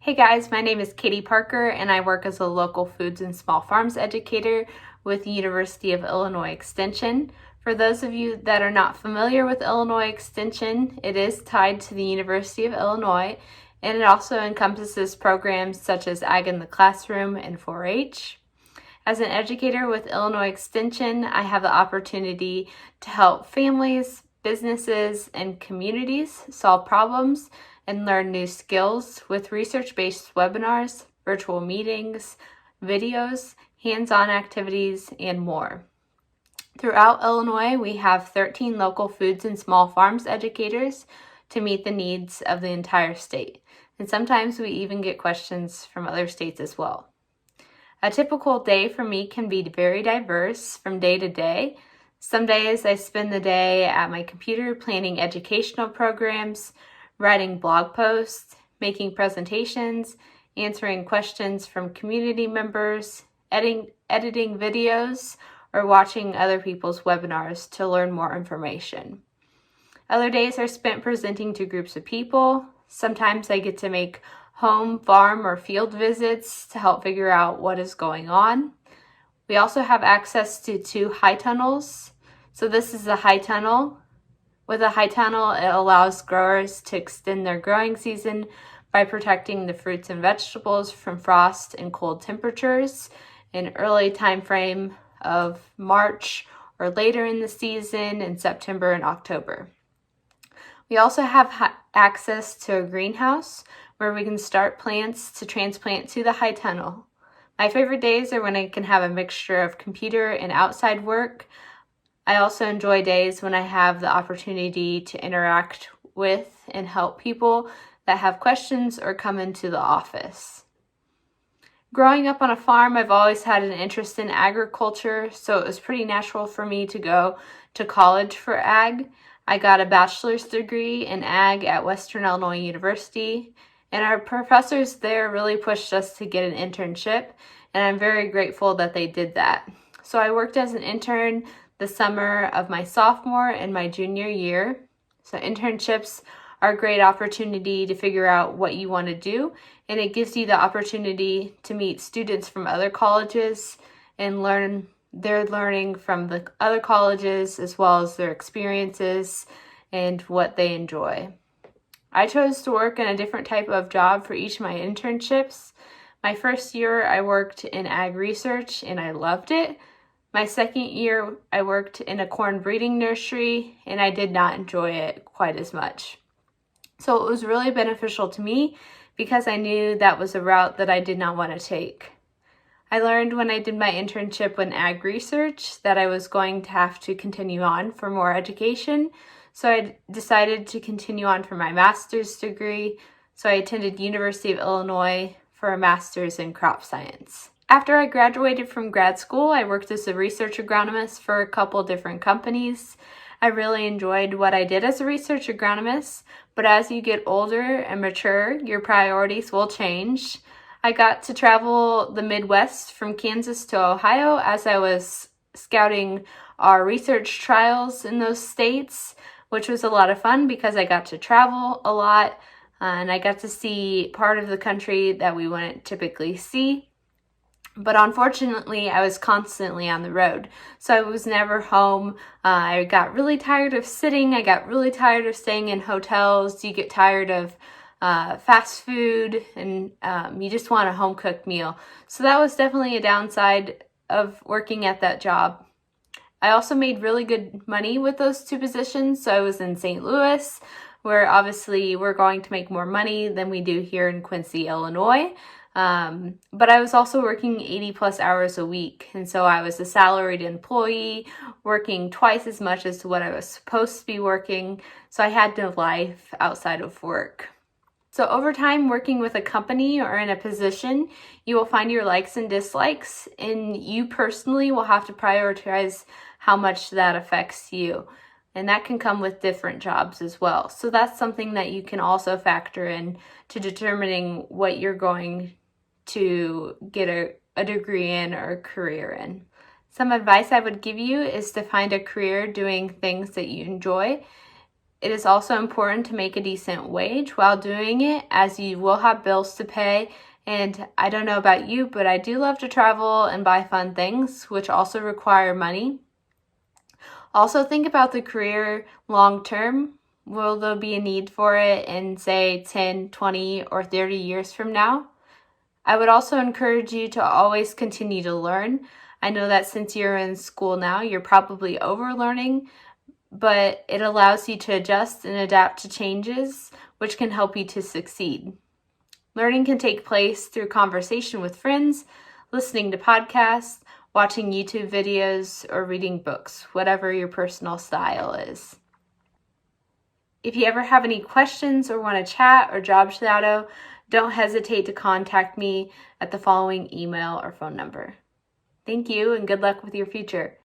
Hey guys, my name is Katie Parker and I work as a local foods and small farms educator with the University of Illinois Extension. For those of you that are not familiar with Illinois Extension, it is tied to the University of Illinois, and it also encompasses programs such as Ag in the Classroom and 4-H. As an educator with Illinois Extension, I have the opportunity to help families, businesses, and communities solve problems and learn new skills with research-based webinars, virtual meetings, videos, hands-on activities, and more. Throughout Illinois, we have 13 local foods and small farms educators to meet the needs of the entire state. And sometimes we even get questions from other states as well. A typical day for me can be very diverse from day to day. Some days I spend the day at my computer planning educational programs, writing blog posts, making presentations, answering questions from community members, editing videos, or watching other people's webinars to learn more information. Other days are spent presenting to groups of people. Sometimes I get to make home, farm, or field visits to help figure out what is going on. We also have access to 2 high tunnels. So this is a high tunnel. With a high tunnel, it allows growers to extend their growing season by protecting the fruits and vegetables from frost and cold temperatures in early time frame of March or later in the season in September and October. We also have access to a greenhouse where we can start plants to transplant to the high tunnel. My favorite days are when I can have a mixture of computer and outside work. I also enjoy days when I have the opportunity to interact with and help people that have questions or come into the office. Growing up on a farm, I've always had an interest in agriculture, so it was pretty natural for me to go to college for ag. I got a bachelor's degree in ag at Western Illinois University, and our professors there really pushed us to get an internship, and I'm very grateful that they did that. So I worked as an intern the summer of my sophomore and my junior year. So internships are a great opportunity to figure out what you want to do, and it gives you the opportunity to meet students from other colleges and learn their learning from the other colleges as well as their experiences and what they enjoy. I chose to work in a different type of job for each of my internships. My first year I worked in ag research and I loved it. My second year, I worked in a corn breeding nursery, and I did not enjoy it quite as much. So it was really beneficial to me because I knew that was a route that I did not want to take. I learned when I did my internship in ag research that I was going to have to continue on for more education, so I decided to continue on for my master's degree. So I attended University of Illinois for a master's in crop science. After I graduated from grad school, I worked as a research agronomist for a couple different companies. I really enjoyed what I did as a research agronomist, but as you get older and mature, your priorities will change. I got to travel the Midwest from Kansas to Ohio as I was scouting our research trials in those states, which was a lot of fun because I got to travel a lot and I got to see part of the country that we wouldn't typically see. But unfortunately, I was constantly on the road, so I was never home. I got really tired of sitting. I got really tired of staying in hotels. You get tired of fast food, and you just want a home-cooked meal. So that was definitely a downside of working at that job. I also made really good money with those 2 positions. So I was in St. Louis, where obviously we're going to make more money than we do here in Quincy, Illinois. But I was also working 80 plus hours a week. And so I was a salaried employee working twice as much as what I was supposed to be working. So I had no life outside of work. So over time, working with a company or in a position, you will find your likes and dislikes, and you personally will have to prioritize how much that affects you. And that can come with different jobs as well. So that's something that you can also factor in to determining what you're going to get a degree in or a career in. Some advice I would give you is to find a career doing things that you enjoy. It is also important to make a decent wage while doing it, as you will have bills to pay. And I don't know about you, but I do love to travel and buy fun things, which also require money. Also, think about the career long term. Will there be a need for it in, say, 10, 20, or 30 years from now? I would also encourage you to always continue to learn. I know that since you're in school now, you're probably overlearning, but it allows you to adjust and adapt to changes, which can help you to succeed. Learning can take place through conversation with friends, listening to podcasts, watching YouTube videos, or reading books, whatever your personal style is. If you ever have any questions or want to chat or job shadow, don't hesitate to contact me at the following email or phone number. Thank you and good luck with your future.